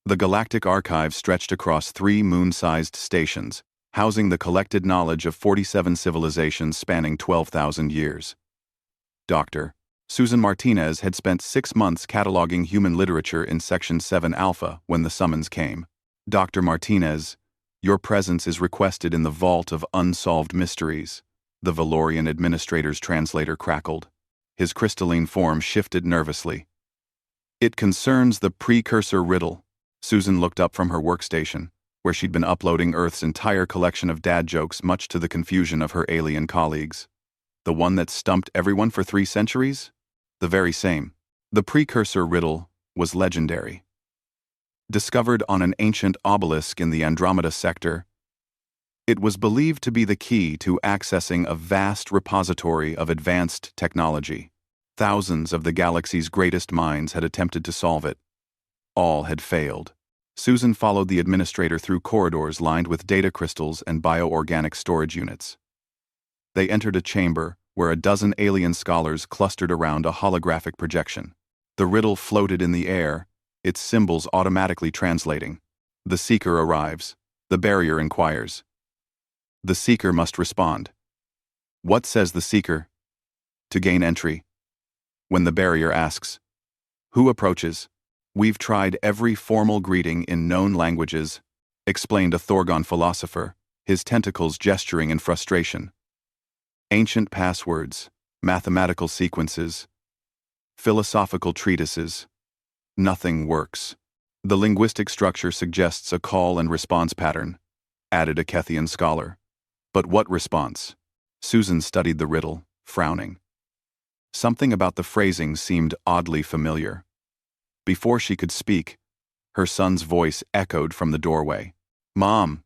The galactic archive stretched across 3 moon-sized stations, housing the collected knowledge of 47 civilizations spanning 12,000 years. Dr. Susan Martinez had spent 6 months cataloging human literature in Section 7 Alpha when the summons came. Dr. Martinez, your presence is requested in the Vault of Unsolved Mysteries. The Valorian administrator's translator crackled. His crystalline form shifted nervously. It concerns the precursor Riddle. Susan looked up from her workstation, where she'd been uploading Earth's entire collection of dad jokes, much to the confusion of her alien colleagues. The one that stumped everyone for 3 centuries? The very same. The precursor Riddle was legendary. Discovered on an ancient obelisk in the Andromeda sector, it was believed to be the key to accessing a vast repository of advanced technology. Thousands of the galaxy's greatest minds had attempted to solve it. All had failed. Susan followed the administrator through corridors lined with data crystals and bioorganic storage units. They entered a chamber where a dozen alien scholars clustered around a holographic projection. The riddle floated in the air, its symbols automatically translating. The seeker arrives. The barrier inquires. The seeker must respond. What says the seeker? To gain entry. When the barrier asks, who approaches? We've tried every formal greeting in known languages, explained a Thorgon philosopher, his tentacles gesturing in frustration. Ancient passwords, mathematical sequences, philosophical treatises. Nothing works. The linguistic structure suggests a call and response pattern, added a Kethian scholar. But what response? Susan studied the riddle, frowning. Something about the phrasing seemed oddly familiar. Before she could speak, her son's voice echoed from the doorway. Mom!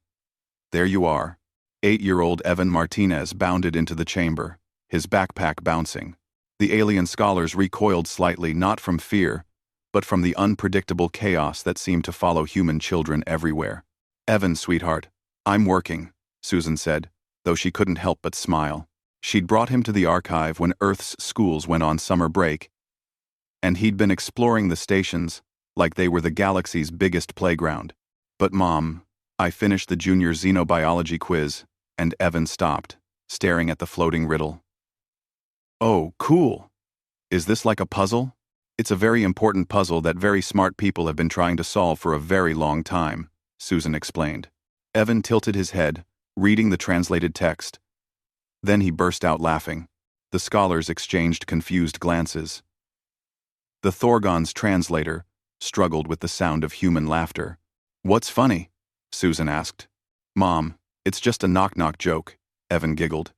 There you are. 8-year-old Evan Martinez bounded into the chamber, his backpack bouncing. The alien scholars recoiled slightly, not from fear, but from the unpredictable chaos that seemed to follow human children everywhere. Evan, sweetheart, I'm working, Susan said, though she couldn't help but smile. She'd brought him to the archive when Earth's schools went on summer break, and he'd been exploring the stations like they were the galaxy's biggest playground. But Mom, I finished the junior xenobiology quiz, and Evan stopped, staring at the floating riddle. Oh, cool. Is this like a puzzle? It's a very important puzzle that very smart people have been trying to solve for a very long time, Susan explained. Evan tilted his head, reading the translated text. Then he burst out laughing. The scholars exchanged confused glances. The Thorgon's translator struggled with the sound of human laughter. What's funny? Susan asked. Mom, it's just a knock-knock joke, Evan giggled.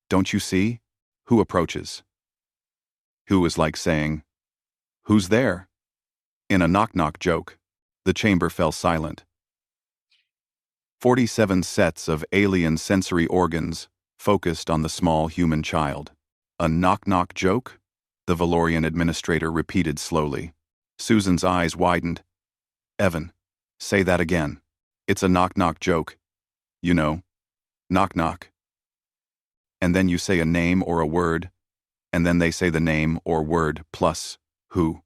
Don't you see? Who approaches? Who is like saying, who's there? In a knock-knock joke, the chamber fell silent. 47 sets of alien sensory organs focused on the small human child. A knock-knock joke? The Valorian administrator repeated slowly. Susan's eyes widened. Evan, say that again. It's a knock-knock joke. You know, knock-knock. And then you say a name or a word, and then they say the name or word plus who.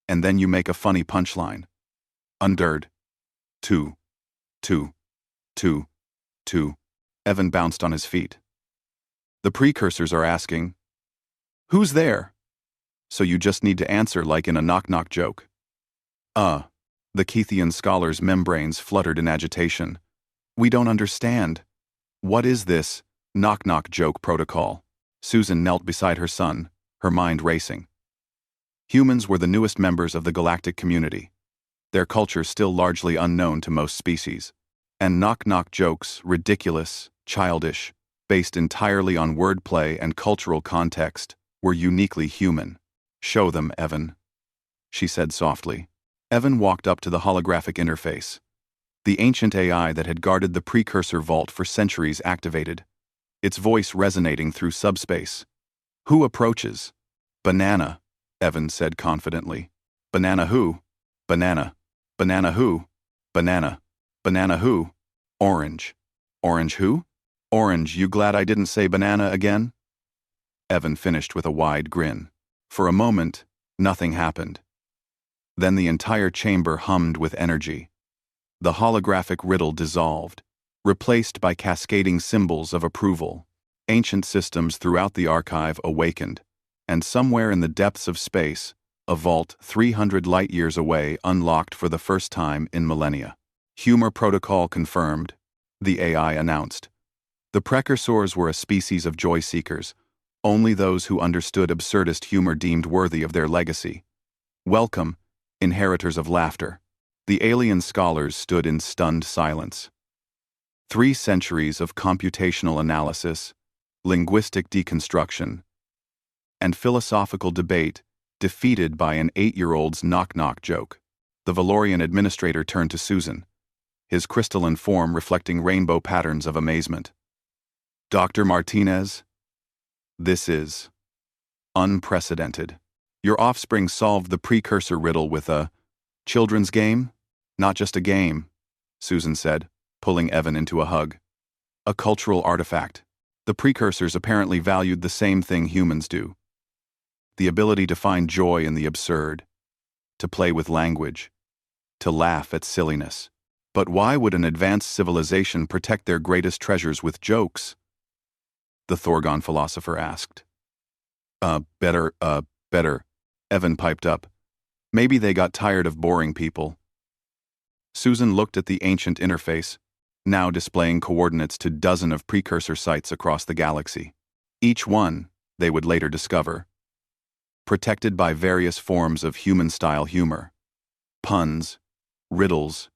And then you make a funny punchline. Underd. Two. Evan bounced on his feet. The precursors are asking, who's there? So you just need to answer like in a knock-knock joke. The Kethian scholar's membranes fluttered in agitation. We don't understand. What is this knock-knock joke protocol? Susan knelt beside her son, her mind racing. Humans were the newest members of the galactic community, their culture still largely unknown to most species. And knock-knock jokes, ridiculous, childish, based entirely on wordplay and cultural context, were uniquely human. Show them, Evan, she said softly. Evan walked up to the holographic interface. The ancient AI that had guarded the precursor vault for centuries activated, its voice resonating through subspace. Who approaches? Banana, Evan said confidently. Banana who? Banana. Banana who? Banana. Banana who? Orange. Orange who? Orange, you glad I didn't say banana again? Evan finished with a wide grin. For a moment, nothing happened. Then the entire chamber hummed with energy. The holographic riddle dissolved, replaced by cascading symbols of approval. Ancient systems throughout the archive awakened, and somewhere in the depths of space, a vault 300 light-years away unlocked for the first time in millennia. Humor protocol confirmed, the AI announced. The precursors were a species of joy-seekers, only those who understood absurdist humor deemed worthy of their legacy. Welcome, inheritors of laughter. The alien scholars stood in stunned silence. 3 centuries of computational analysis, linguistic deconstruction, and philosophical debate defeated by an 8-year-old's knock-knock joke. The Valorian administrator turned to Susan, his crystalline form reflecting rainbow patterns of amazement. Dr. Martinez, this is unprecedented. Your offspring solved the precursor riddle with a children's game? Not just a game, Susan said, pulling Evan into a hug. A cultural artifact. The precursors apparently valued the same thing humans do. The ability to find joy in the absurd, to play with language, to laugh at silliness. But why would an advanced civilization protect their greatest treasures with jokes? The Thorgon philosopher asked. Better, Evan piped up. Maybe they got tired of boring people. Susan looked at the ancient interface, now displaying coordinates to dozens of precursor sites across the galaxy. Each one, they would later discover, protected by various forms of human-style humor. Puns, riddles,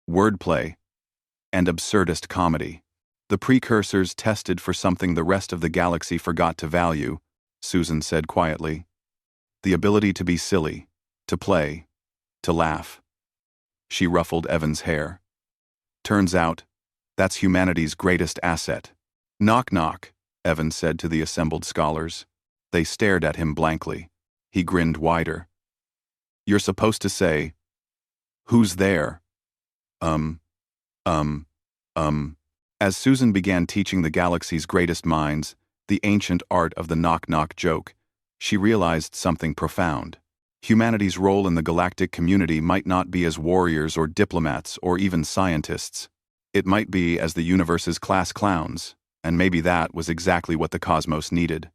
wordplay, and absurdist comedy. The precursors tested for something the rest of the galaxy forgot to value, Susan said quietly. The ability to be silly, to play, to laugh. She ruffled Evan's hair. Turns out, that's humanity's greatest asset. Knock knock, Evan said to the assembled scholars. They stared at him blankly. He grinned wider. You're supposed to say, "Who's there?" As Susan began teaching the galaxy's greatest minds the ancient art of the knock-knock joke, she realized something profound. Humanity's role in the galactic community might not be as warriors or diplomats or even scientists. It might be as the universe's class clowns, and maybe that was exactly what the cosmos needed.